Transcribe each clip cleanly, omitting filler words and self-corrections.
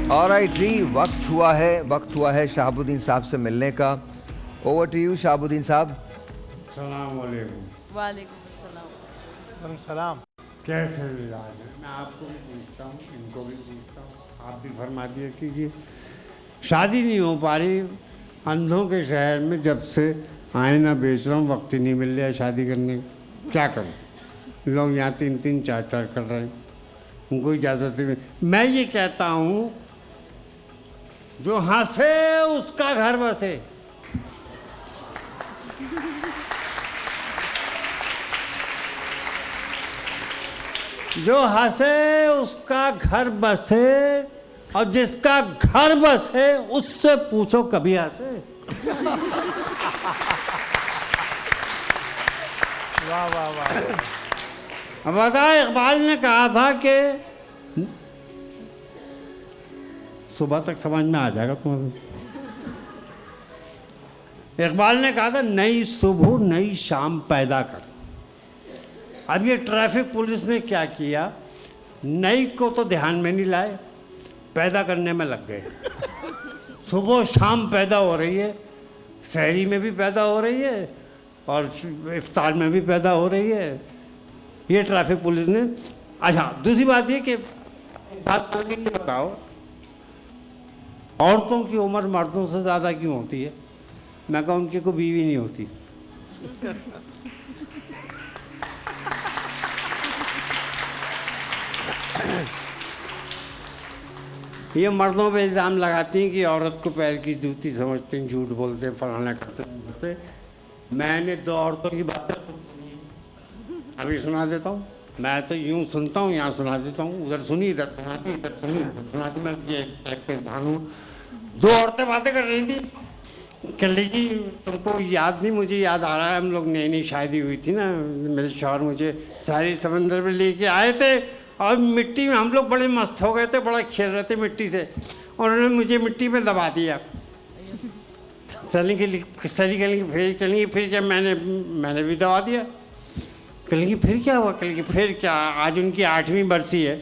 Alright जी, वक्त हुआ है शहाबुद्दीन साहब से मिलने का। ओवर टू यू शहाबुद्दीन साहब। अस्सलाम वालेकुम। वालेकुम सलाम। कैसे मिजाज है? मैं आपको भी पूछता हूँ, इनको भी पूछता हूँ, आप भी फरमा दिया कीजिए। शादी नहीं हो पा रही अंधों के शहर में, जब से आईना बेच रहा हूँ वक्त ही नहीं मिल रहा है शादी करने का। क्या करूँ? लोग यहाँ 3-3 4-4 कर रहे हैं, उनको इजाज़त नहीं। मैं ये कहता हूँ जो हंसे उसका घर बसे। जो हंसे उसका घर बसे, और जिसका घर बसे उससे पूछो कभी हंसे। वाह वाह वाह। अब बता, इकबाल ने कहा था कि सुबह तक समझ में आ जाएगा तुम्हारे। इकबाल ने कहा था नई सुबह नई शाम पैदा कर। अब ये ट्रैफिक पुलिस ने क्या किया, नई को तो ध्यान में नहीं लाए, पैदा करने में लग गए। सुबह शाम पैदा हो रही है, शहरी में भी पैदा हो रही है और इफ्तार में भी पैदा हो रही है। ये ट्रैफिक पुलिस ने। अच्छा, दूसरी बात ये कि साथ बताओ, औरतों की उम्र मर्दों से ज़्यादा क्यों होती है? मैं कहूँ उनकी कोई बीवी नहीं होती। ये मर्दों पे इल्ज़ाम लगाती हैं कि औरत को पैर की जूती समझते हैं, झूठ बोलते हैं, फलाना करते। मैंने 2 औरतों की बातें अभी सुना देता हूँ। मैं तो यूँ सुनता हूँ, यहाँ सुना देता हूँ, उधर सुनी इधर सुनाती, इधर सुनी इधर सुनाती। मैं ये भानू 2 औरतें बातें कर रही थी। कह रही तुमको याद नहीं? मुझे याद आ रहा है, हम लोग नई नई शादी हुई थी ना, मेरे शौहर मुझे सारी समंदर में लेके आए थे और मिट्टी में हम लोग बड़े मस्त हो गए थे, बड़ा खेल रहे थे मिट्टी से, और उन्होंने मुझे मिट्टी में दबा दिया। चलने के लिए फिर क्या, मैंने भी दबा दिया। कहेंगे फिर क्या हुआ? कहेंगे फिर क्या, आज उनकी 8वीं बरसी है।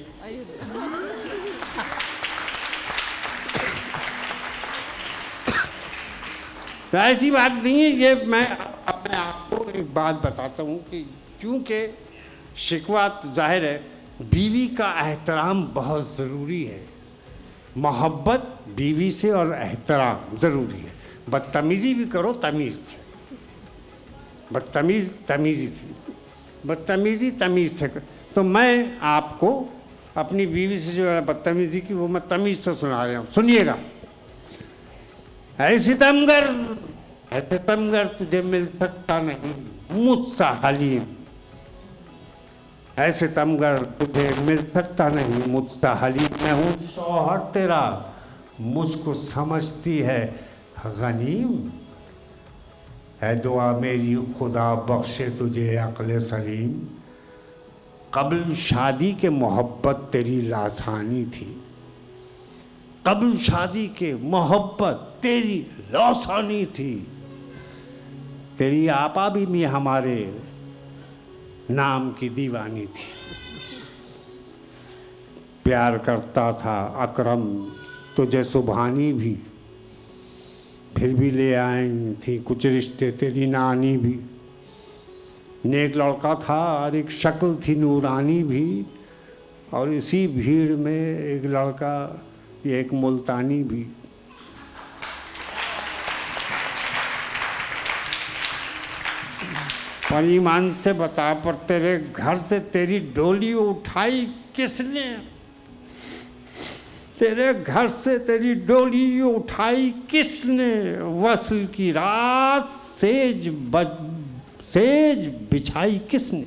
तो ऐसी बात नहीं है ये। मैं आपको एक बात बताता हूँ कि क्योंकि शिकवा जाहिर है, बीवी का एहतराम बहुत ज़रूरी है। मोहब्बत बीवी से और एहतराम ज़रूरी है। बदतमीज़ी भी करो तमीज़ से, बदतमीज़ी तमीज़ से। तो मैं आपको अपनी बीवी से जो है बदतमीज़ी की, वो मैं तमीज़ से सुना रहा हूँ, सुनिएगा। ऐ सितमगर तुझे मिल सकता नहीं मुझसा हलीम। ऐ सितमगर तुझे मिल सकता नहीं मुझसा हलीम। मैं हूँ शौहर तेरा, मुझको समझती है गनीम। है दुआ मेरी खुदा बख्शे तुझे अक्ल सलीम। कब्ल शादी के मोहब्बत तेरी लासानी थी, कब्ल शादी के मोहब्बत तेरी लासानी थी। तेरी आपा भी हमारे नाम की दीवानी थी। प्यार करता था अकरम तुझे सुभानी भी, फिर भी ले आई थी कुछ रिश्ते तेरी नानी भी। नेक लड़का था और एक शक्ल थी नूरानी भी, और इसी भीड़ में एक लड़का, एक मुल्तानी भी। पर ईमान से बता, पर तेरे घर से तेरी डोली उठाई किसने? तेरे घर से तेरी डोली उठाई किसने? वस्ल की रात सेज बिछाई किसने?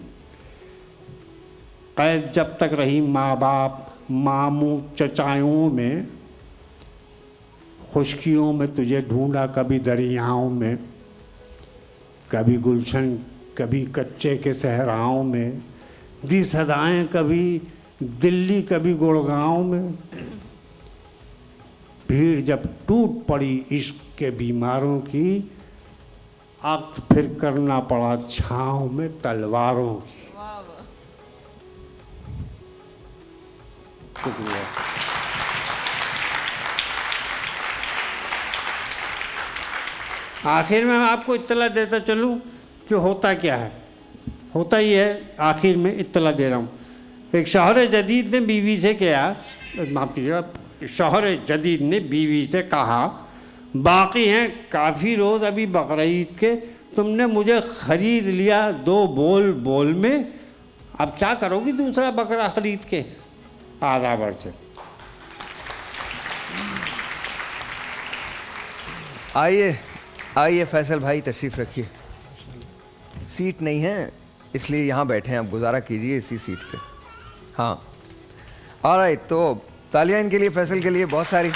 कैद जब तक रही माँ बाप मामू चचाओं में, खुशकियों में तुझे ढूंढा कभी दरियाओं में, कभी गुलशन कभी कच्चे के सहराओं में, दी सदाएं कभी दिल्ली कभी गुड़गांव में। भीड़ जब टूट पड़ी इश्क के बीमारों की, अब फिर करना पड़ा छाँव में तलवारों की। शुक्रिया। आखिर में मैं आपको इत्तला देता चलूँ कि होता क्या है। होता ही है, आखिर में इत्तला दे रहा हूँ। एक शौहर जदीद ने बीवी से माफ़ कीजिएगा, शौहर जदीद ने बीवी से कहा, बाकी हैं काफ़ी रोज़ अभी बकरीद के, तुमने मुझे ख़रीद लिया 2 बोल में, अब क्या करोगी दूसरा बकरा ख़रीद के। आदाबर से आइए फैसल भाई, तशरीफ़ रखिए। सीट नहीं है इसलिए यहाँ बैठे हैं, आप गुजारा कीजिए इसी सीट पे। हाँ, ऑलराइट, तो तालियां इनके लिए, फैसल के लिए बहुत सारी।